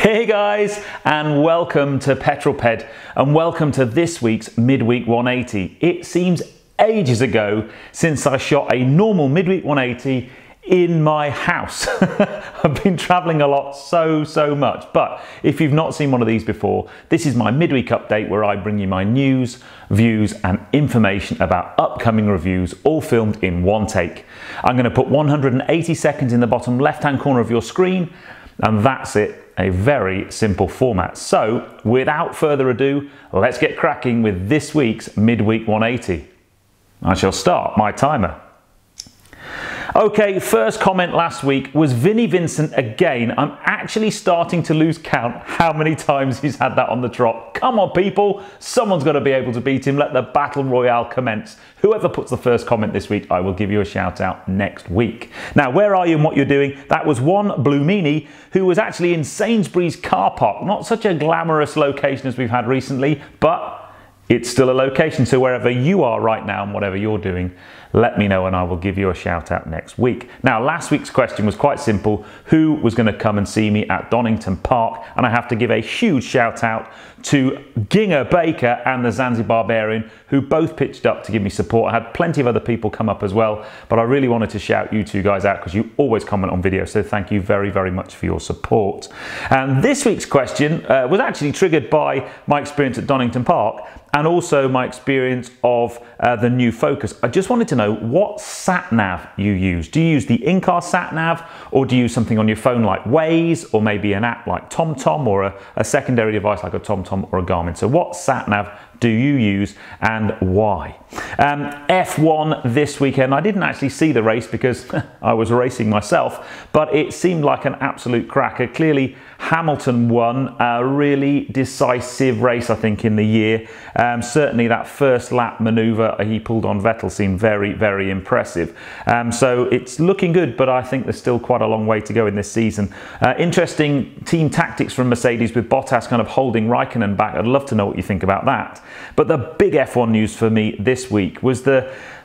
Hey guys, and welcome to Petrol Ped, and welcome to this week's Midweek 180. It seems ages ago since I shot a normal Midweek 180 in my house. I've been traveling a lot, so much, but if you've not seen one of these before, this is my midweek update where I bring you my news, views and information about upcoming reviews, all filmed in one take. I'm going to put 180 seconds in the bottom left hand corner of your screen, and that's it. A very simple format. So without further ado, let's get cracking with this week's Midweek 180. I shall start my timer. Okay, first comment last week was Vinnie Vincent again. I'm actually starting to lose count how many times he's had that on the trot. Come on people, someone's got to be able to beat him. Let the battle royale commence. Whoever puts the first comment this week, I will give you a shout out next week. Now, where are you and what you're doing? That was one Blue Meanie who was actually in Sainsbury's car park. Not such a glamorous location as we've had recently, but it's still a location. So wherever you are right now and whatever you're doing, let me know and I will give you a shout out next week. Now, last week's question was quite simple. Who was going to come and see me at Donington Park? And I have to give a huge shout out to Ginger Baker and the Zanzibar Barbarian, who both pitched up to give me support. I had plenty of other people come up as well, but I really wanted to shout you two guys out because you always comment on videos. So thank you very much for your support. And this week's question was actually triggered by my experience at Donington Park and also my experience of the new Focus. I just wanted to know what Sat Nav you use. Do you use the in-car Sat Nav, or do you use something on your phone like Waze, or maybe an app like TomTom, or a secondary device like a TomTom or a Garmin? So what Sat Nav do you use and why? F1 this weekend. I didn't actually see the race because I was racing myself, but it seemed like an absolute cracker. Clearly Hamilton won a really decisive race, I think, in the year. Certainly that first lap maneuver he pulled on Vettel seemed very impressive. So it's looking good, but I think there's still quite a long way to go in this season. Interesting team tactics from Mercedes with Bottas kind of holding Raikkonen back. I'd love to know what you think about that. But the big F1 news for me this week was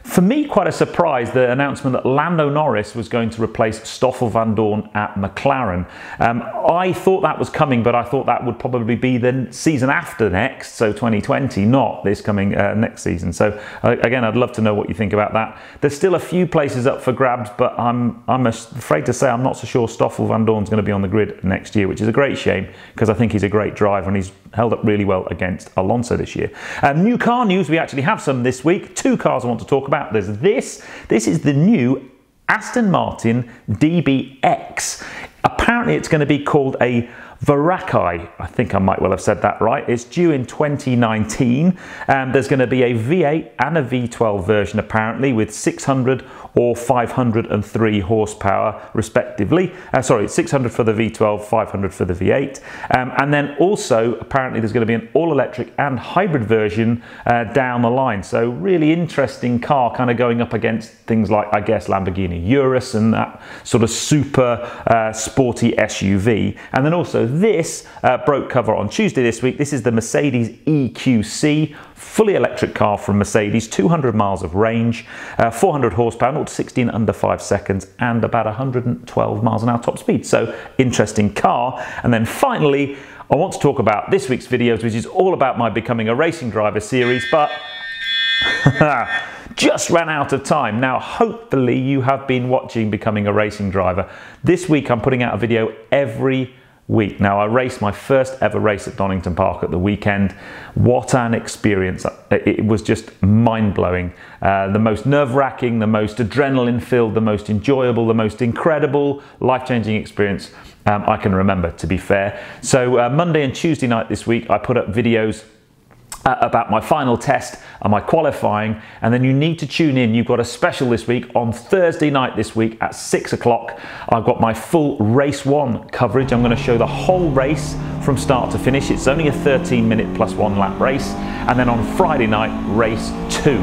for me, quite a surprise, the announcement that Landon Norris was going to replace Stoffle Vandoorne at McLaren. I thought that was coming, but I thought that would probably be the season after next, so 2020, not this coming next season. So again, I'd love to know what you think about that. There's still a few places up for grabs, but I'm afraid to say I'm not so sure Stoffle Vandoorne's going to be on the grid next year, which is a great shame because I think he's a great driver and he's held up really well against Alonso this year. New car news, we actually have some this week. Two cars I want to talk about. There's this is the new Aston Martin DBX. Apparently it's going to be called a Varekai. I think I might well have said that right. It's due in 2019. There's going to be a V8 and a V12 version apparently with 600 or 503 horsepower respectively. Sorry, 600 for the V12, 500 for the V8. And then also apparently there's going to be an all-electric and hybrid version down the line. So really interesting car, kind of going up against things like, I guess, Lamborghini Urus and that sort of super sporty SUV. And then also this broke cover on Tuesday this week. This is the Mercedes EQC, fully electric car from Mercedes, 200 miles of range, 400 horsepower, 0 to 60 in under 5 seconds, and about 112 miles an hour top speed. So interesting car. And then finally, I want to talk about this week's videos, which is all about my Becoming a Racing Driver series, but just ran out of time. Now, hopefully you have been watching Becoming a Racing Driver. This week I'm putting out a video every week. Now, I raced my first ever race at Donington Park at the weekend. What an experience. It was just mind-blowing. The most nerve-wracking, the most adrenaline-filled, the most enjoyable, the most incredible, life-changing experience I can remember, to be fair. So Monday and Tuesday night this week, I put up videos about my final test and my qualifying, and then you need to tune in. You've got a special this week on Thursday night this week at 6 o'clock. I've got my full race 1 coverage. I'm going to show the whole race from start to finish. It's only a 13-minute plus 1 lap race. And then on Friday night, race 2.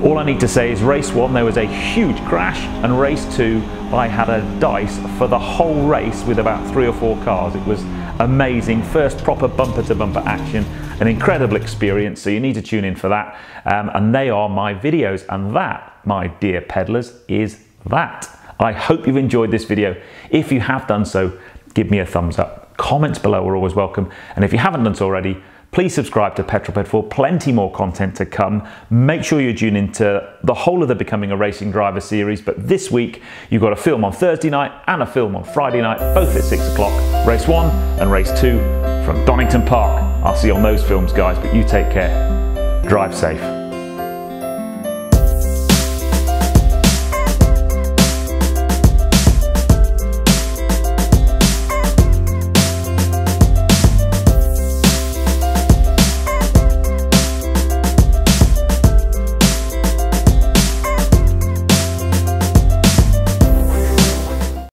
All I need to say is race 1, there was a huge crash, and race 2, I had a dice for the whole race with about 3 or 4 cars. It was amazing. First proper bumper-to-bumper action, an incredible experience, so you need to tune in for that. And they are my videos, and that, my dear peddlers, is that. I hope you've enjoyed this video. If you have done so, give me a thumbs up. Comments below are always welcome. And if you haven't done so already, please subscribe to Petrol Ped for plenty more content to come. Make sure you tune into the whole of the Becoming a Racing Driver series. But this week, you've got a film on Thursday night and a film on Friday night, both at 6 o'clock. Race 1 and Race 2 from Donington Park. I'll see you on those films, guys, but you take care. Drive safe.